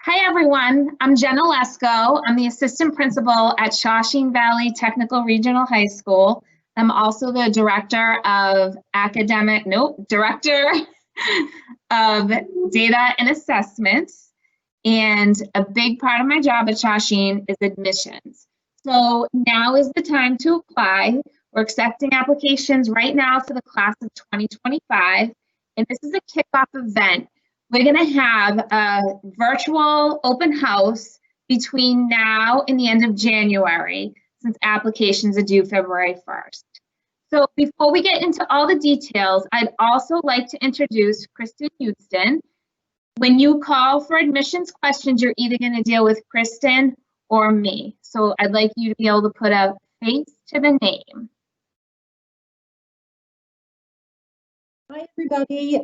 Hi everyone, I'm Jenna Lesko. I'm the assistant principal at Shawshene Valley Technical Regional High School. I'm also the director of director of data and assessments. And a big part of my job at Shawshene is admissions. So now is the time to apply. We're accepting applications right now for the class of 2025. And this is a kickoff event. We're going to have a virtual open house between now and the end of January, since applications are due February 1st. So before we get into all the details, I'd also like to introduce Kristen Houston. When you call for admissions questions, you're either going to deal with Kristen or me. So I'd like you to be able to put a face to the name. Hi, everybody.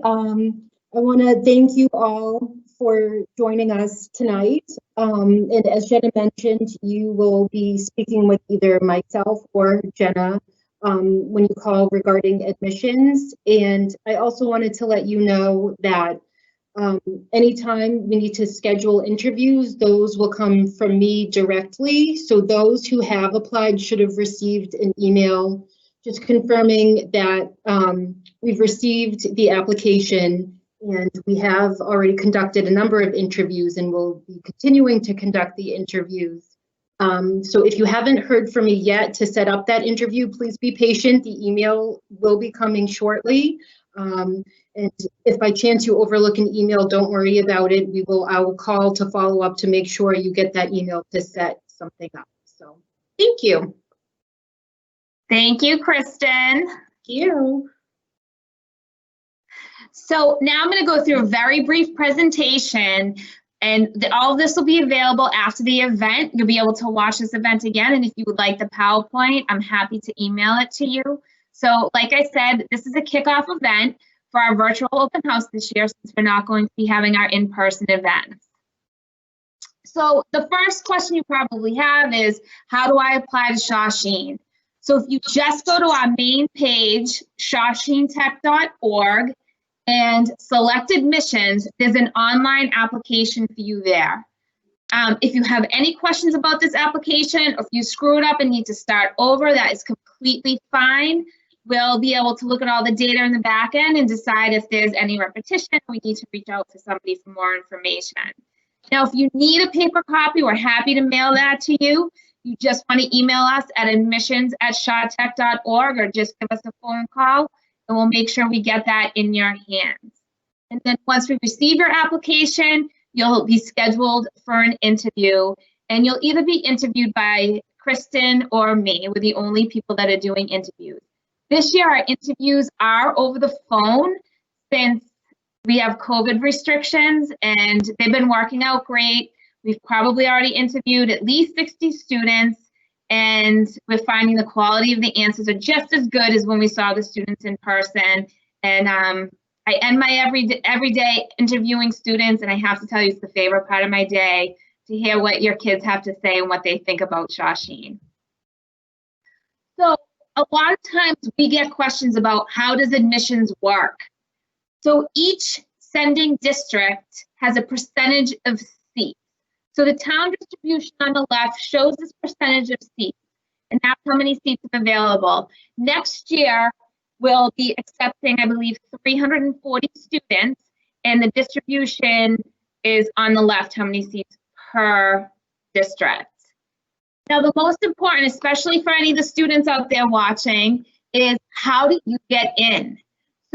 I want to thank you all for joining us tonight. And as Jenna mentioned, you will be speaking with either myself or Jenna when you call regarding admissions. And I also wanted to let you know that anytime we need to schedule interviews, those will come from me directly. So those who have applied should have received an email just confirming that we've received the application. And we have already conducted a number of interviews and will be continuing to conduct the interviews. So if you haven't heard from me yet to set up that interview, please be patient. The email will be coming shortly. And if by chance you overlook an email, don't worry about it. I will call to follow up to make sure you get that email to set something up. So thank you. Thank you, Kristen. Thank you. So now I'm going to go through a very brief presentation, and all of this will be available after the event. You'll be able to watch this event again, and if you would like the PowerPoint, I'm happy to email it to you. So like I said, this is a kickoff event for our virtual open house this year, since we're not going to be having our in-person events. So the first question you probably have is, how do I apply to Shawshene? So if you just go to our main page, shawshenetech.org, and select admissions, there's an online application for you there. If you have any questions about this application, or if you screw it up and need to start over, that is completely fine. We'll be able to look at all the data in the back end and decide if there's any repetition. We need to reach out to somebody for more information. Now, if you need a paper copy, we're happy to mail that to you. You just want to email us at admissions@shawtech.org, or just give us a phone call, and we'll make sure we get that in your hands. And then once we receive your application, you'll be scheduled for an interview, and you'll either be interviewed by Kristen or me. We're the only people that are doing interviews. This year, our interviews are over the phone since we have COVID restrictions, and they've been working out great. We've probably already interviewed at least 60 students, and we're finding the quality of the answers are just as good as when we saw the students in person. And I end my every day interviewing students, and I have to tell you, it's the favorite part of my day to hear what your kids have to say and what they think about Shawshene. So a lot of times we get questions about, how does admissions work? So each sending district has a percentage of seats. So the town distribution on the left shows this percentage of seats, and that's how many seats are available. Next year, we'll be accepting, I believe, 340 students, and the distribution is on the left, how many seats per district. Now, the most important, especially for any of the students out there watching, is how do you get in?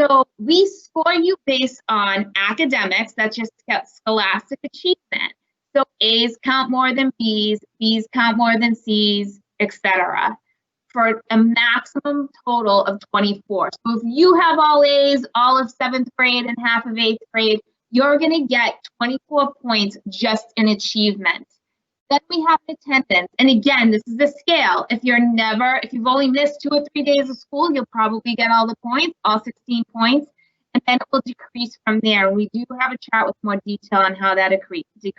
So we score you based on academics, that's just scholastic achievement. So A's count more than B's, B's count more than C's, etc., for a maximum total of 24. So if you have all A's, all of 7th grade and half of 8th grade, you're going to get 24 points just in achievement. Then we have attendance. And again, this is the scale. If you've only missed 2 or 3 days of school, you'll probably get all the points, all 16 points. And then it will decrease from there. We do have a chart with more detail on how that decreases.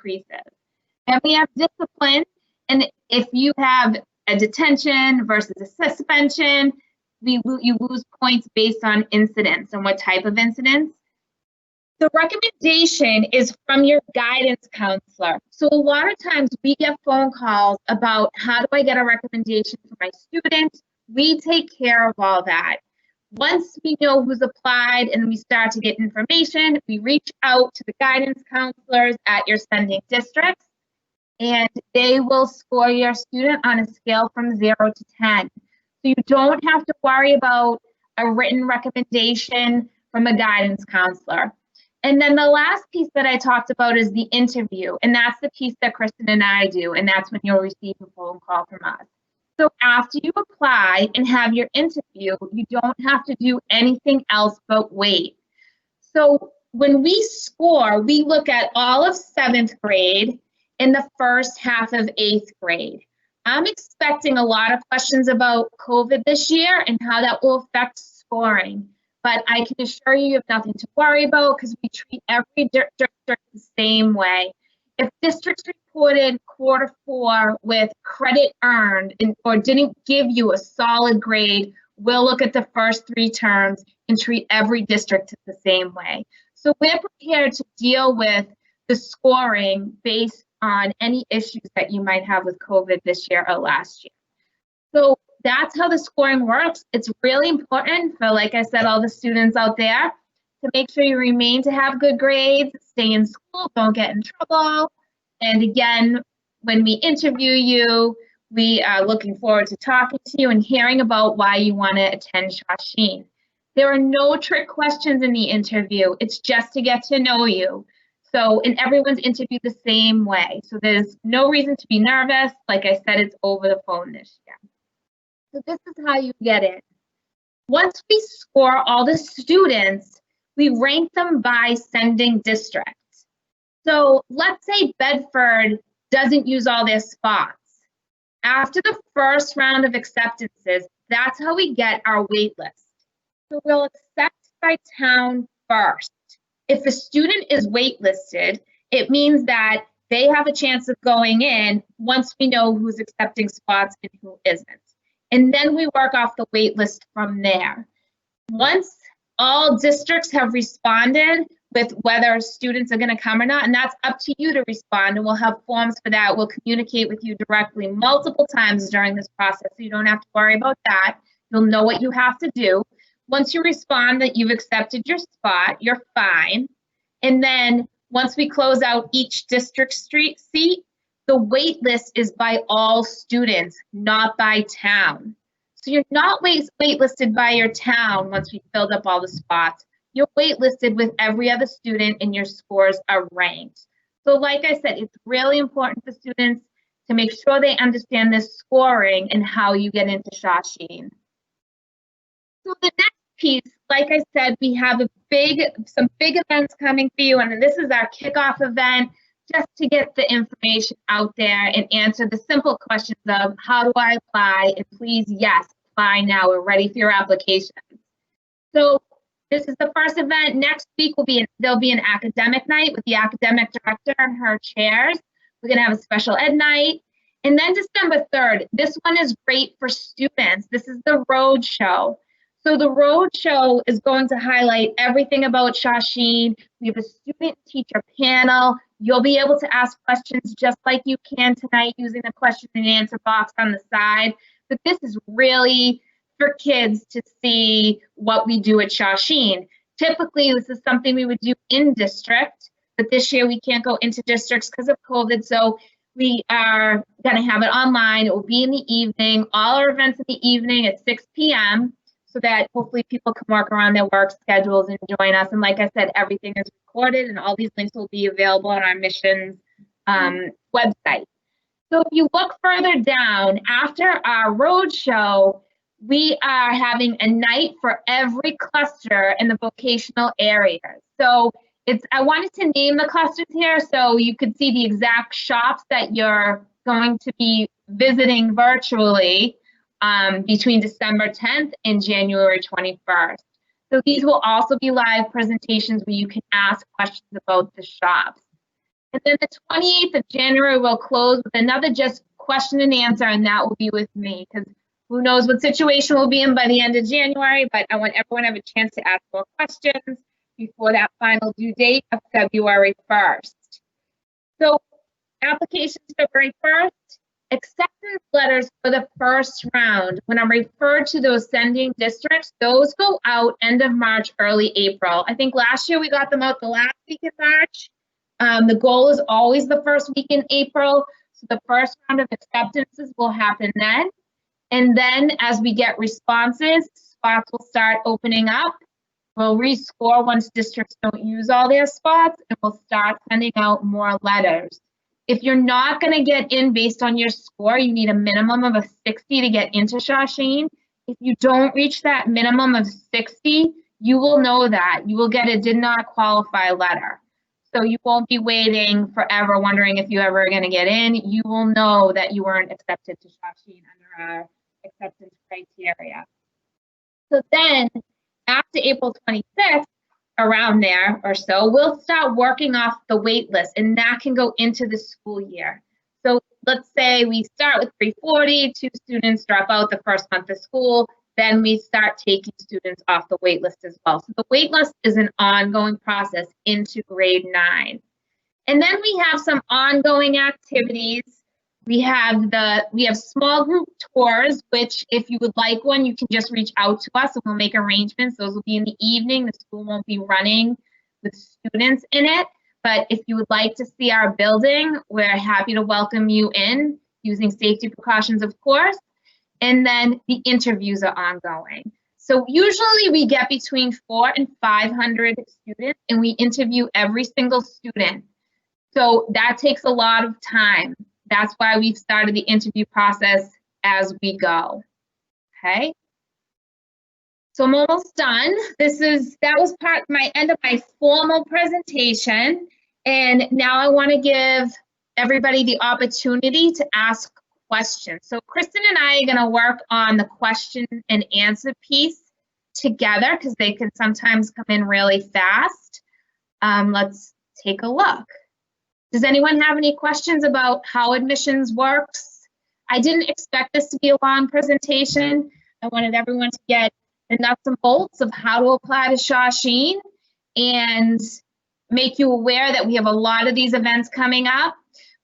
Then we have discipline, and if you have a detention versus a suspension, you lose points based on incidents and what type of incidents. The recommendation is from your guidance counselor. So a lot of times we get phone calls about how do I get a recommendation for my student? We take care of all that. Once we know who's applied and we start to get information, we reach out to the guidance counselors at your sending districts, and they will score your student on a scale from 0 to 10. So you don't have to worry about a written recommendation from a guidance counselor. And then the last piece that I talked about is the interview, and that's the piece that Kristen and I do, and that's when you'll receive a phone call from us. So after you apply and have your interview, you don't have to do anything else but wait. So when we score, we look at all of 7th grade in the first half of 8th grade. I'm expecting a lot of questions about COVID this year and how that will affect scoring. But I can assure you, you have nothing to worry about because we treat every district the same way. If districts reported Q4 with credit earned or didn't give you a solid grade, we'll look at the first 3 terms and treat every district the same way. So we're prepared to deal with the scoring based on any issues that you might have with COVID this year or last year. So that's how the scoring works. It's really important for, like I said, all the students out there to make sure you remain to have good grades, stay in school, don't get in trouble. And again, when we interview you, we are looking forward to talking to you and hearing about why you want to attend Shawsheen. There are no trick questions in the interview. It's just to get to know you. So, and everyone's interviewed the same way. So there's no reason to be nervous. Like I said, it's over the phone this year. So this is how you get in. Once we score all the students, we rank them by sending district. So let's say Bedford doesn't use all their spots. After the first round of acceptances, that's how we get our wait list. So we'll accept by town first. If a student is waitlisted, it means that they have a chance of going in once we know who's accepting spots and who isn't. And then we work off the wait list from there. Once all districts have responded with whether students are going to come or not, and that's up to you to respond, and we'll have forms for that. We'll communicate with you directly multiple times during this process, so you don't have to worry about that. You'll know what you have to do. Once you respond that you've accepted your spot, you're fine. And then once we close out each district seat, the wait list is by all students, not by town. So you're not waitlisted by your town once we filled up all the spots. You're waitlisted with every other student and your scores are ranked. So like I said, it's really important for students to make sure they understand this scoring and how you get into Shawsheen. So the next piece, like I said, we have some big events coming for you, and this is our kickoff event, just to get the information out there and answer the simple questions of how do I apply, and please, yes, apply now. We're ready for your application. So this is the first event. Next week there'll be an academic night with the academic director and her chairs. We're gonna have a special ed night. And then December 3rd, this one is great for students. This is the road show. So the road show is going to highlight everything about Shawsheen. We have a student teacher panel. You'll be able to ask questions just like you can tonight using the question and answer box on the side. But this is really for kids to see what we do at Shawsheen. Typically, this is something we would do in district, but this year we can't go into districts because of COVID. So we are going to have it online. It will be in the evening. All our events in the evening at 6 p.m. so that hopefully people can work around their work schedules and join us. And like I said, everything is recorded and all these links will be available on our missions website. So if you look further down, after our road show, we are having a night for every cluster in the vocational areas. So I wanted to name the clusters here so you could see the exact shops that you're going to be visiting virtually between December 10th and January 21st. So these will also be live presentations where you can ask questions about the shops. And then the 28th of January, we'll close with another just question and answer, and that will be with me, because who knows what situation we'll be in by the end of January, but I want everyone to have a chance to ask more questions, before that final due date of February 1st. So applications February 1st, acceptance letters for the first round, when I'm referred to those sending districts, those go out end of March, early April. I think last year we got them out the last week in March. The goal is always the first week in April. So the first round of acceptances will happen then. And then as we get responses, spots will start opening up. We'll rescore once districts don't use all their spots, and we'll start sending out more letters. If you're not going to get in based on your score, you need a minimum of a 60 to get into Shawsheen. If you don't reach that minimum of 60, you will know that. You will get a did not qualify letter. So you won't be waiting forever wondering if you're ever going to get in. You will know that you weren't accepted to Shawsheen under our acceptance criteria. So then after April 26th, around there or so, we'll start working off the wait list, and that can go into the school year. So let's say we start with 340, 2 students drop out the first month of school, then we start taking students off the wait list as well. So the wait list is an ongoing process into grade 9. And then we have some ongoing activities. We have small group tours, which if you would like one, you can just reach out to us and we'll make arrangements. Those will be in the evening. The school won't be running with students in it. But if you would like to see our building, we're happy to welcome you in using safety precautions, of course. And then the interviews are ongoing. So usually we get between 400 and 500 students and we interview every single student. So that takes a lot of time. That's why we've started the interview process as we go, okay? So I'm almost done. That was my end of my formal presentation. And now I wanna give everybody the opportunity to ask questions. So Kristen and I are gonna work on the question and answer piece together because they can sometimes come in really fast. Let's take a look. Does anyone have any questions about how admissions works? I didn't expect this to be a long presentation. I wanted everyone to get the nuts and bolts of how to apply to Shawsheen and make you aware that we have a lot of these events coming up.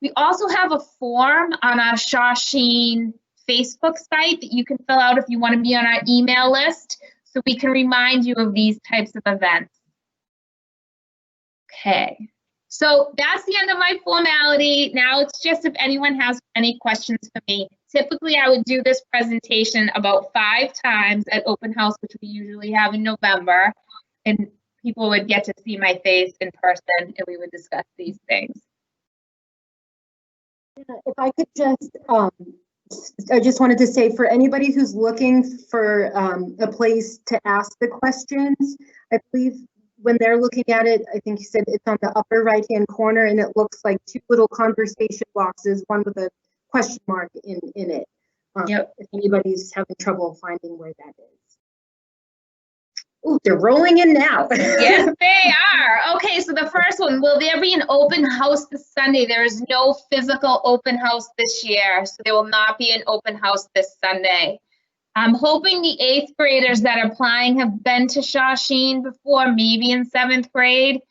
We also have a form on our Shawsheen Facebook site that you can fill out if you want to be on our email list so we can remind you of these types of events. Okay. So that's the end of my formality. Now it's just if anyone has any questions for me. Typically, I would do this presentation about 5 times at open house, which we usually have in November, and people would get to see my face in person and we would discuss these things. If I could just, I just wanted to say for anybody who's looking for a place to ask the questions, I believe when they're looking at it, I think you said it's on the upper right-hand corner and it looks like 2 little conversation boxes, one with a question mark in it. Yep. If anybody's having trouble finding where that is. Oh, they're rolling in now. Yes, they are. Okay, so the first one, will there be an open house this Sunday? There is no physical open house this year, so there will not be an open house this Sunday. I'm hoping the 8th graders that are applying have been to Shawsheen before, maybe in 7th grade,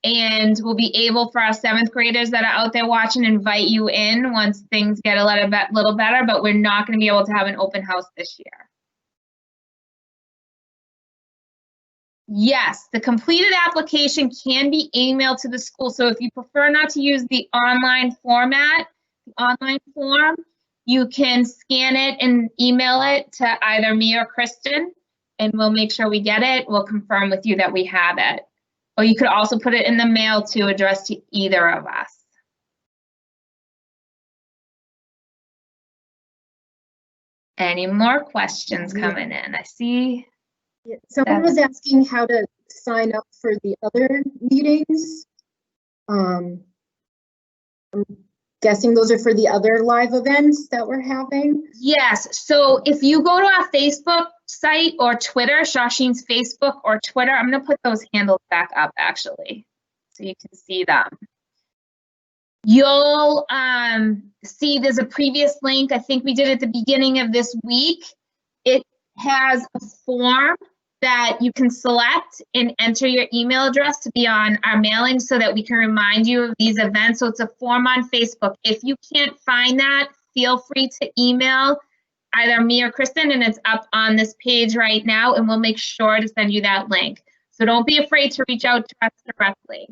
and we'll be able for our 7th graders that are out there watching invite you in once things get a little better, but we're not going to be able to have an open house this year. Yes, the completed application can be emailed to the school. So if you prefer not to use the online format, the online form, you can scan it and email it to either me or Kristen, and we'll make sure we get it. We'll confirm with you that we have it. Or you could also put it in the mail to address to either of us. Any more questions coming in? I see. Yeah, someone was asking how to sign up for the other meetings. I'm guessing those are for the other live events that we're having. Yes, so if you go to our Facebook site or Twitter, Shawsheen's Facebook or Twitter, I'm gonna put those handles back up actually, so you can see them. You'll see there's a previous link, I think we did at the beginning of this week. It has a form that you can select and enter your email address to be on our mailing so that we can remind you of these events. So it's a form on Facebook. If you can't find that, feel free to email either me or Kristen, and it's up on this page right now, and we'll make sure to send you that link. So don't be afraid to reach out to us directly.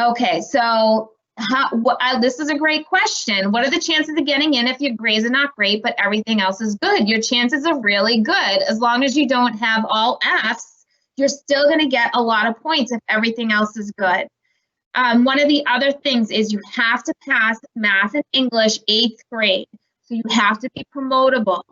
Okay, so this is a great question. What are the chances of getting in if your grades are not great, but everything else is good? Your chances are really good. As long as you don't have all Fs, you're still going to get a lot of points if everything else is good. One of the other things is you have to pass math and English 8th grade. So you have to be promotable.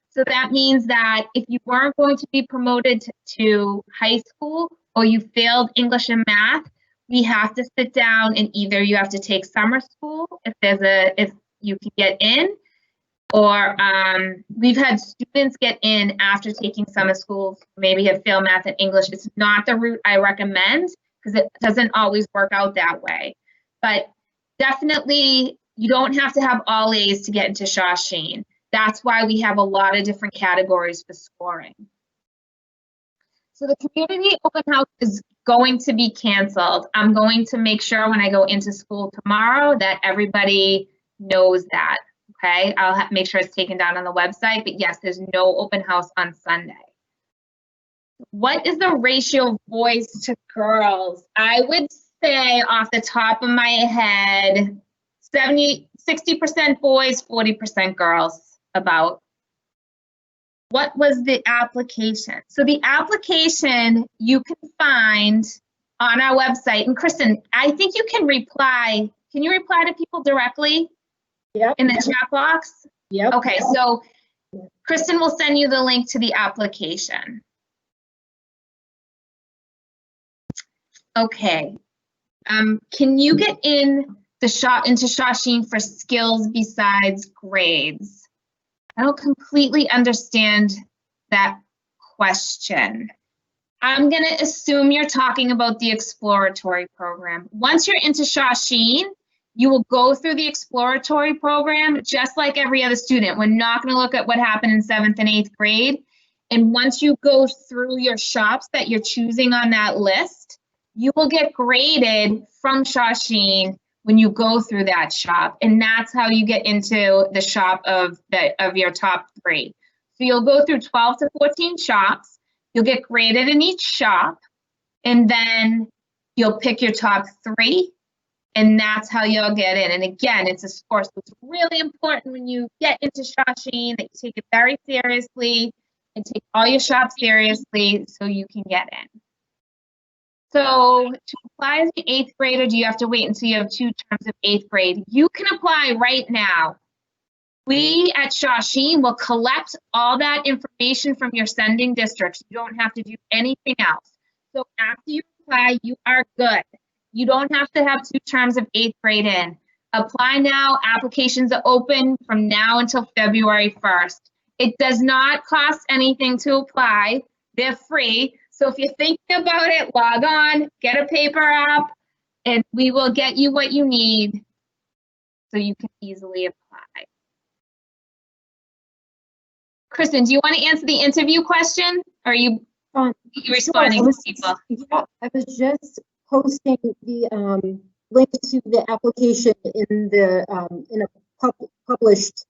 So that means that if you weren't going to be promoted to high school or you failed English and math, we have to sit down and either you have to take summer school if you can get in, or we've had students get in after taking summer school, maybe have failed math and English. It's not the route I recommend because it doesn't always work out that way. But definitely you don't have to have all A's to get into Shawsheen. That's why we have a lot of different categories for scoring. So the community open house is going to be canceled. I'm going to make sure when I go into school tomorrow that everybody knows that, okay? I'll make sure it's taken down on the website, but yes, there's no open house on Sunday. What is the ratio of boys to girls? I would say off the top of my head, 60% boys, 40% girls, about. What was the application? So the application you can find on our website. And Kristen, I think you can reply. Can you reply to people directly? Yep. In the chat box? Yep. Okay, so Kristen will send you the link to the application. Okay. Can you get into Shawsheen for skills besides grades? I don't completely understand that question. I'm going to assume you're talking about the exploratory program. Once you're into Shawsheen, you will go through the exploratory program just like every other student. We're not going to look at what happened in 7th and 8th grade. And once you go through your shops that you're choosing on that list, you will get graded from Shawsheen when you go through that shop, and that's how you get into the shop of your top 3. So you'll go through 12 to 14 shops, you'll get graded in each shop, and then you'll pick your top 3, and that's how you'll get in. And again, it's a score, so it's really important when you get into Shawsheen that you take it very seriously and take all your shops seriously so you can get in. So to apply as an 8th grader, do you have to wait until you have 2 terms of 8th grade? You can apply right now. We at Shawsheen will collect all that information from your sending districts. You don't have to do anything else. So after you apply, you are good. You don't have to have 2 terms of 8th grade in. Apply now. Applications are open from now until February 1st. It does not cost anything to apply. They're free. So if you're thinking about it, log on, get a paper app, and we will get you what you need so you can easily apply. Kristen, do you want to answer the interview question? Or are you responding to people? Yeah, I was just posting the link to the application in a published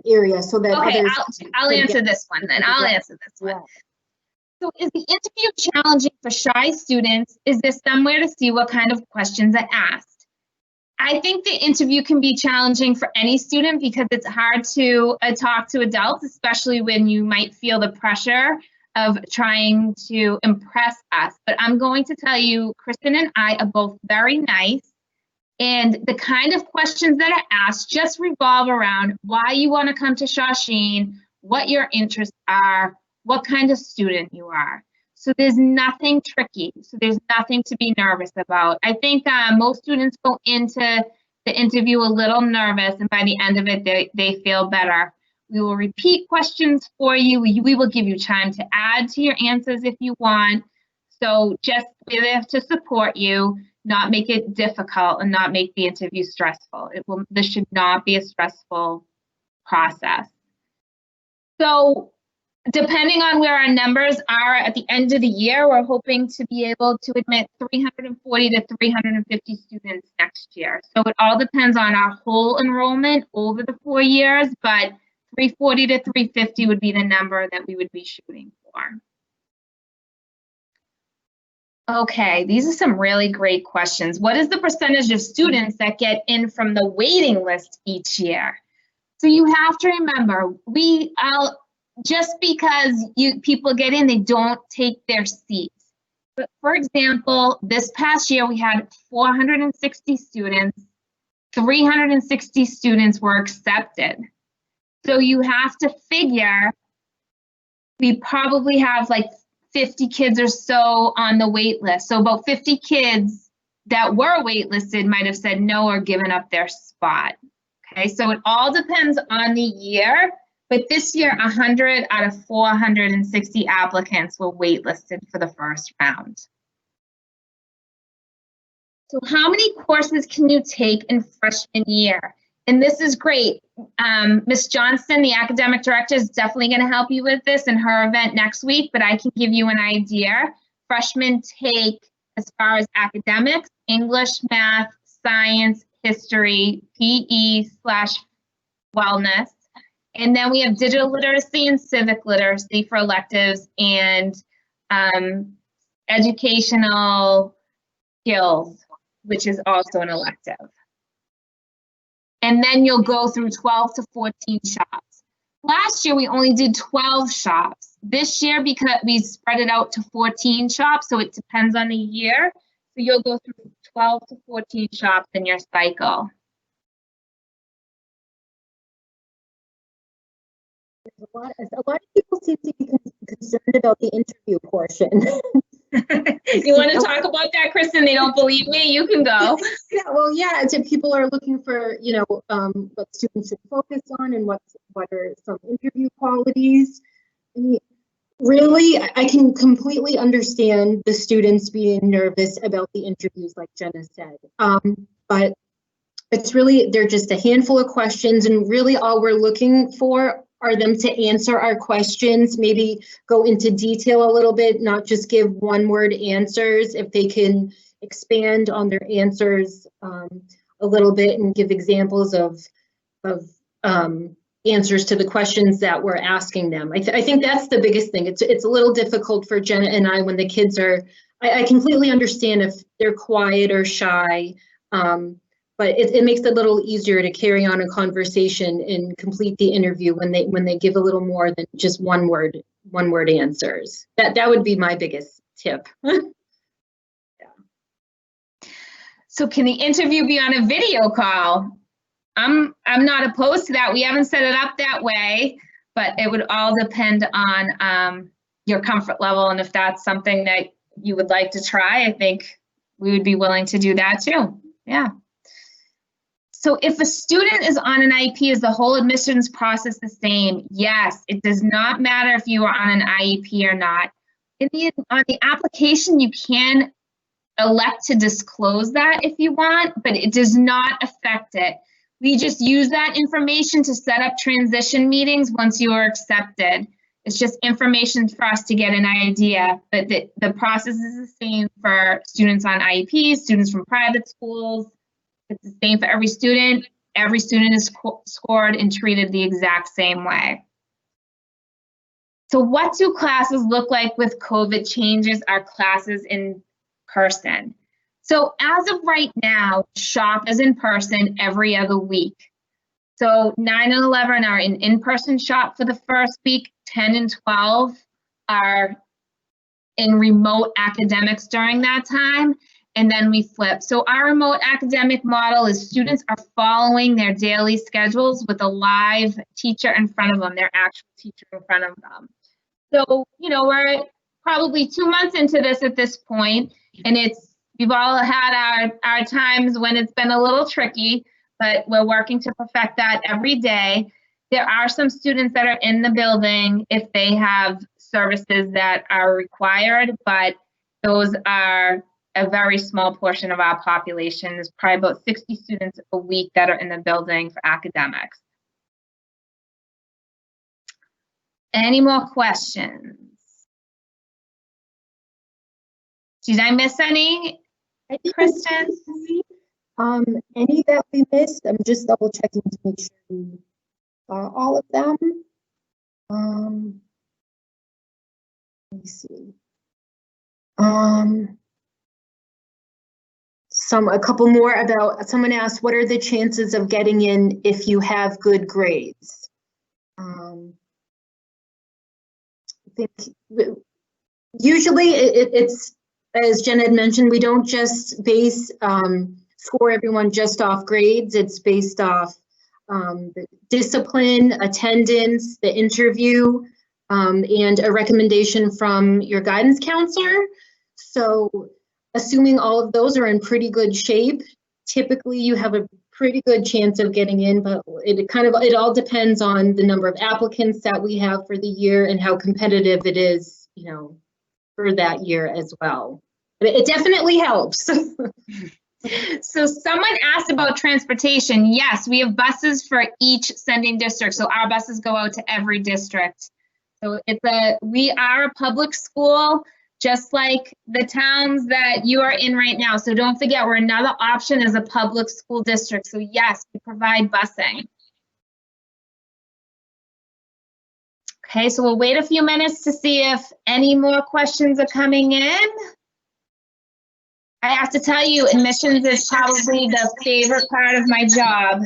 area so that okay, others I'll answer this one then. I'll answer this one. So is the interview challenging for shy students? Is there somewhere to see what kind of questions are asked? I think the interview can be challenging for any student because it's hard to talk to adults, especially when you might feel the pressure of trying to impress us. But I'm going to tell you, Kristen and I are both very nice. And the kind of questions that are asked just revolve around why you want to come to Shawsheen, what your interests are, what kind of student you are. So there's nothing tricky. So there's nothing to be nervous about. I think most students go into the interview a little nervous, and by the end of it, they feel better. We will repeat questions for you. We will give you time to add to your answers if you want. So just be there to support you, not make it difficult and not make the interview stressful. This should not be a stressful process. So Depending on where our numbers are at the end of the year, we're hoping to be able to admit 340 to 350 students next year. So it all depends on our whole enrollment over the 4 years, but 340 to 350 would be the number that we would be shooting for. Okay, these are some really great questions. What is the percentage of students that get in from the waiting list each year? So you have to remember, just because people get in, they don't take their seats. But for example, this past year we had 460 students, 360 students were accepted. So you have to figure we probably have like 50 kids or so on the wait list. So about 50 kids that were waitlisted might have said no or given up their spot. Okay, so it all depends on the year, but this year 100 out of 460 applicants were waitlisted for the first round. So how many courses can you take in freshman year? And this is great. Ms. Johnston, the academic director, is definitely going to help you with this in her event next week, but I can give you an idea. Freshmen take, as far as academics, English, math, science, history, PE/wellness. And then we have digital literacy and civic literacy for electives and educational skills, which is also an elective. And then you'll go through 12 to 14 shops. Last year, we only did 12 shops. This year, because we spread it out to 14 shops, so it depends on the year. So you'll go through 12 to 14 shops in your cycle. A lot of people seem to be concerned about the interview portion. You want to talk about that, Kristen? They don't believe me. You can go. Yeah, well, yeah. So people are looking for, what students should focus on and what are some interview qualities. I mean, really, I can completely understand the students being nervous about the interviews, like Jenna said. But it's really, they're just a handful of questions, and really all we're looking for are them to answer our questions, maybe go into detail a little bit, not just give one-word answers. If they can expand on their answers a little bit and give examples of answers to the questions that we're asking them. I think that's the biggest thing. It's a little difficult for Jenna and I when the kids are, I completely understand if they're quiet or shy, but it makes it a little easier to carry on a conversation and complete the interview when they give a little more than just one word answers. That would be my biggest tip. Yeah. So can the interview be on a video call? I'm not opposed to that. We haven't set it up that way, but it would all depend on your comfort level, and if that's something that you would like to try, I think we would be willing to do that too. Yeah. So if a student is on an IEP, is the whole admissions process the same? Yes, it does not matter if you are on an IEP or not. On the application, you can elect to disclose that if you want, but it does not affect it. We just use that information to set up transition meetings once you are accepted. It's just information for us to get an idea, but the process is the same for students on IEPs, students from private schools. It's the same for every student. Every student is scored and treated the exact same way. So what do classes look like with COVID changes our classes in person? So as of right now, SHOP is in person every other week. So 9 and 11 are in in-person SHOP for the first week, 10 and 12 are in remote academics during that time. And then we flip. So our remote academic model is students are following their daily schedules with a live teacher in front of them, their actual teacher in front of them. So, we're probably 2 months into this at this point, and we've all had our times when it's been a little tricky, but we're working to perfect that every day. There are some students that are in the building if they have services that are required, but those are a very small portion of our population. There's probably about 60 students a week that are in the building for academics. Any more questions? Did I miss any, I think Kristen? Any that we missed, I'm just double checking to make sure we all of them. Let me see. A couple more about, someone asked, what are the chances of getting in if you have good grades? I think usually it's, as Jen had mentioned, we don't just score everyone just off grades. It's based off the discipline, attendance, the interview, and a recommendation from your guidance counselor. So assuming all of those are in pretty good shape, typically you have a pretty good chance of getting in, but it all depends on the number of applicants that we have for the year and how competitive it is, you know, for that year as well. But it definitely helps. So someone asked about transportation. Yes, we have buses for each sending district. So our buses go out to every district. So we are a public school, just like the towns that you are in right now. So don't forget, we're another option as a public school district. So yes, we provide busing. Okay, so we'll wait a few minutes to see if any more questions are coming in. I have to tell you, admissions is probably the favorite part of my job.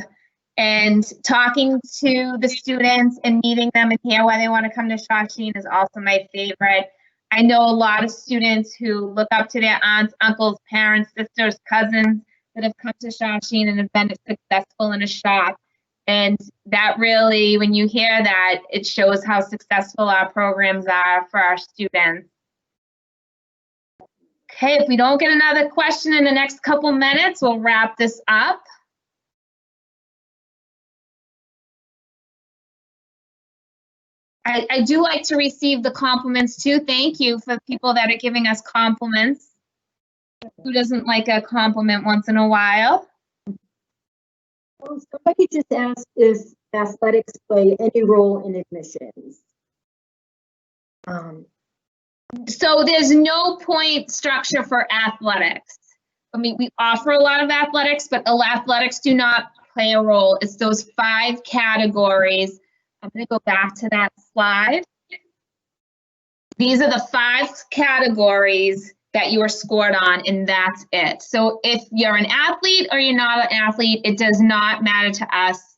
And talking to the students and meeting them and hear why they want to come to Shawsheen is also my favorite. I know a lot of students who look up to their aunts, uncles, parents, sisters, cousins that have come to Shawsheen and have been successful in a shop. And that really, when you hear that, it shows how successful our programs are for our students. Okay, if we don't get another question in the next couple minutes, we'll wrap this up. I do like to receive the compliments too. Thank you for people that are giving us compliments. Who doesn't like a compliment once in a while? Well, somebody just asked if athletics play any role in admissions. So there's no point structure for athletics. I mean, we offer a lot of athletics, but athletics do not play a role. It's those 5 categories. I'm going to go back to that slide. These are the 5 categories that you are scored on, and that's it. So if you're an athlete or you're not an athlete, it does not matter to us.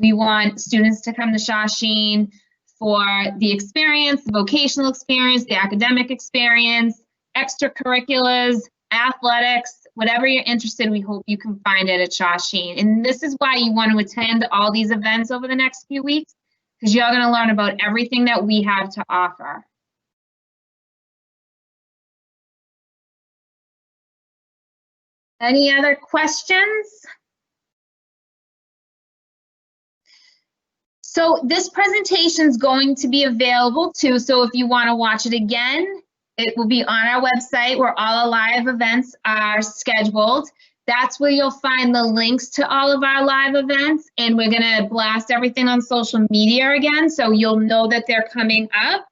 We want students to come to Shawsheen for the experience, the vocational experience, the academic experience, extracurriculars, athletics, whatever you're interested in, we hope you can find it at Shawsheen. And this is why you want to attend all these events over the next few weeks, because you're going to learn about everything that we have to offer. Any other questions? So this presentation is going to be available too. So if you want to watch it again, it will be on our website where all our live events are scheduled. That's where you'll find the links to all of our live events, and we're going to blast everything on social media again, so you'll know that they're coming up.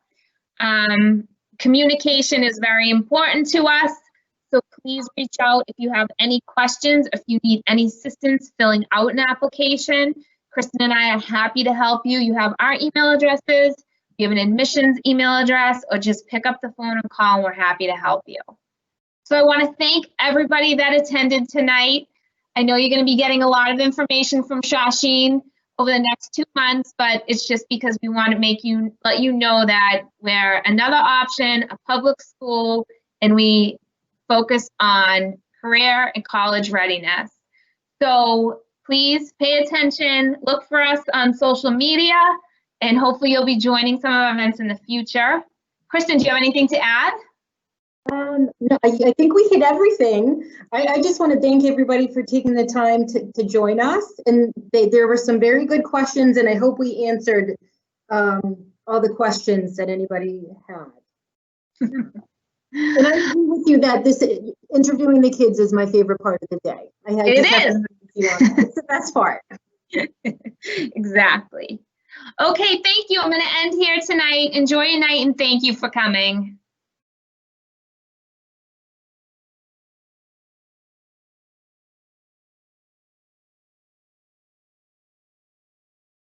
Communication is very important to us, so please reach out if you have any questions, if you need any assistance filling out an application. Kristen and I are happy to help you. You have our email addresses, you have an admissions email address, or just pick up the phone and call, and we're happy to help you. So I want to thank everybody that attended tonight. I know you're going to be getting a lot of information from Shawsheen over the next 2 months, but it's just because we want to let you know that we're another option, a public school, and we focus on career and college readiness. So please pay attention, look for us on social media, and hopefully you'll be joining some of our events in the future. Kristen, do you have anything to add? No, I think we hit everything. I just want to thank everybody for taking the time to join us. And there were some very good questions, and I hope we answered all the questions that anybody had. And I agree with you that interviewing the kids is my favorite part of the day. It is. It's the best part. Exactly. Okay, thank you. I'm going to end here tonight. Enjoy your night and thank you for coming.